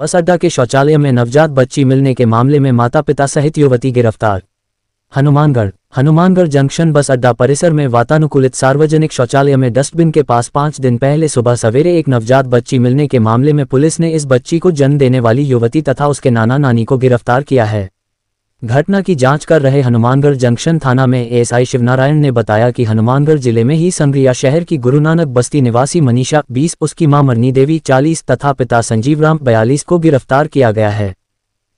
बस अड्डा के शौचालय में नवजात बच्ची मिलने के मामले में माता पिता सहित युवती गिरफ्तार। हनुमानगढ़ जंक्शन बस अड्डा परिसर में वातानुकूलित सार्वजनिक शौचालय में डस्टबिन के पास 5 दिन पहले सुबह सवेरे एक नवजात बच्ची मिलने के मामले में पुलिस ने इस बच्ची को जन्म देने वाली युवती तथा उसके नाना नानी को गिरफ्तार किया है। घटना की जांच कर रहे हनुमानगढ़ जंक्शन थाना में एएसआई शिवनारायण ने बताया कि हनुमानगढ़ जिले में ही संग्रिया शहर की गुरु नानक बस्ती निवासी मनीषा 20, उसकी मां मरनी देवी 40 तथा पिता संजीवराम 42 को गिरफ्तार किया गया है।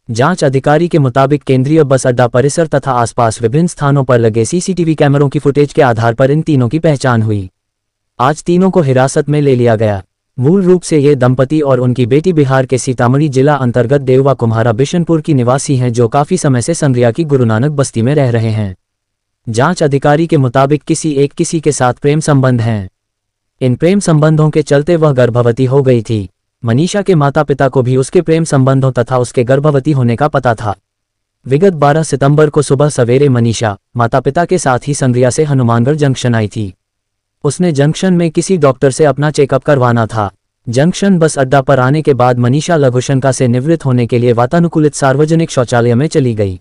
जांच अधिकारी के मुताबिक केंद्रीय बस अड्डा परिसर तथा आसपास विभिन्न स्थानों पर लगे सीसीटीवी कैमरों की फुटेज के आधार पर इन तीनों की पहचान हुई। आज तीनों को हिरासत में ले लिया गया। मूल रूप से ये दंपति और उनकी बेटी बिहार के सीतामढ़ी जिला अंतर्गत देववा कुम्हारा बिशनपुर की निवासी हैं, जो काफी समय से संग्रिया की गुरु नानक बस्ती में रह रहे हैं। जांच अधिकारी के मुताबिक किसी के साथ प्रेम संबंध हैं। इन प्रेम संबंधों के चलते वह गर्भवती हो गई थी। मनीषा के माता पिता को भी उसके प्रेम संबंधों तथा उसके गर्भवती होने का पता था। विगत 12 सितंबर को सुबह सवेरे मनीषा माता पिता के साथ ही संग्रिया से हनुमानगढ़ जंक्शन आई थी। उसने जंक्शन में किसी डॉक्टर से अपना चेकअप करवाना था। जंक्शन बस अड्डा पर आने के बाद मनीषा लघुशंका से निवृत्त होने के लिए वातानुकूलित सार्वजनिक शौचालय में चली गई।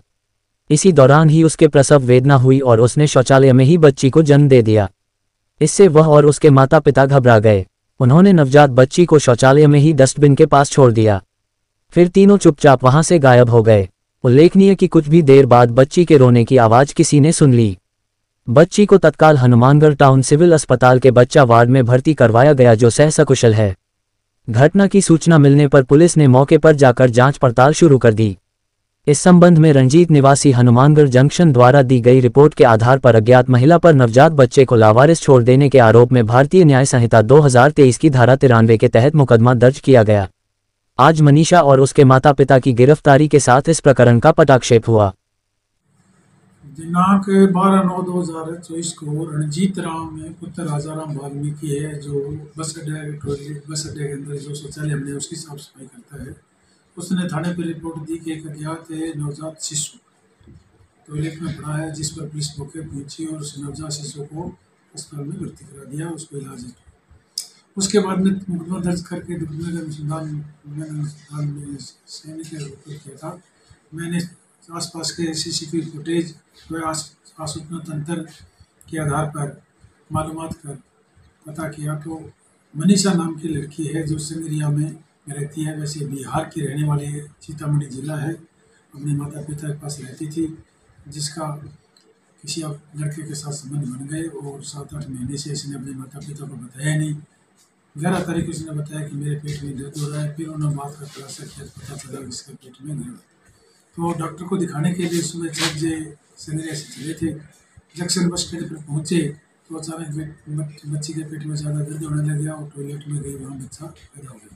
इसी दौरान ही उसके प्रसव वेदना हुई और उसने शौचालय में ही बच्ची को जन्म दे दिया। इससे वह और उसके माता पिता घबरा गए। उन्होंने नवजात बच्ची को शौचालय में ही डस्टबिन के पास छोड़ दिया। फिर तीनों चुपचाप वहां से गायब हो गए। उल्लेखनीय कि कुछ भी देर बाद बच्ची के रोने की आवाज किसी ने सुन ली। बच्ची को तत्काल हनुमानगढ़ टाउन सिविल अस्पताल के बच्चा वार्ड में भर्ती करवाया गया, जो सकुशल है। घटना की सूचना मिलने पर पुलिस ने मौके पर जाकर जांच पड़ताल शुरू कर दी। इस संबंध में रंजीत निवासी हनुमानगढ़ जंक्शन द्वारा दी गई रिपोर्ट के आधार पर अज्ञात महिला पर नवजात बच्चे को लावारिस छोड़ देने के आरोप में भारतीय न्याय संहिता 2023 की धारा 93 के तहत मुकदमा दर्ज किया गया। आज मनीषा और उसके माता पिता की गिरफ्तारी के साथ इस प्रकरण का पटाक्षेप हुआ। दिनांक 12/9/2024 को रणजीत राम पुत्र राजाराम वाल्मीकि है, जो बस अड्डे के अंदर जो शौचालय हमने उसकी साफ सफाई करता है। उसने थाने पर रिपोर्ट दी कि एक अज्ञात नवजात शिशु टॉयलेट में पड़ा है, जिस पर पुलिस मौके पहुंची और उस नवजात शिशु को अस्पताल में भर्ती करा दिया, उसको इलाज है। उसके बाद में मुकदमा दर्ज करके डॉक्यूमेंट अनुसंधान में सैनिक रिपोर्ट किया था। मैंने आसपास के सीसीटीवी फुटेज व आसूचना तंत्र के आधार पर मालूमात कर पता किया तो मनीषा नाम की लड़की है, जो संग्रिया में रहती है। वैसे बिहार की रहने वाली है, सीतामढ़ी जिला है। अपने माता पिता के पास रहती थी, जिसका किसी लड़के के साथ संबंध बन गए और 7-8 महीने से इसने अपने माता पिता को बताया नहीं। 11 तारीख को इसने बताया कि मेरे पेट में दर्द हो रहा है। फिर उन्होंने बात का खुलासा किया, पता चला इसके पेट में दर्द। तो डॉक्टर को दिखाने के लिए सुबह 6 बजे संग्रिया से चले थे। जंक्शन बस स्टैंड पर पहुँचे तो अचानक बच्ची के पेट में ज़्यादा दर्द होने लग गया और टॉयलेट में गई, वहाँ बच्चा पैदा हो गया।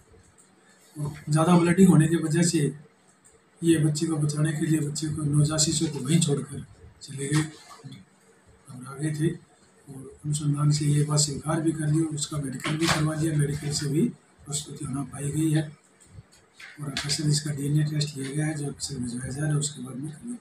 और ज़्यादा ब्लीडिंग होने की वजह से ये बच्ची को बचाने के लिए बच्चे को नवजात शिशु को वहीं छोड़कर चले गए, घबरा गए थे। और अनुसंधान से ये बात स्वीकार भी कर ली और उसका मेडिकल भी करवा लिया। मेडिकल से भी प्रस्तुति होना पाई गई है और अक्सर इसका DNA टेस्ट लिया गया है, जो अक्सर भिजवाया जा रहा है। उसके बाद में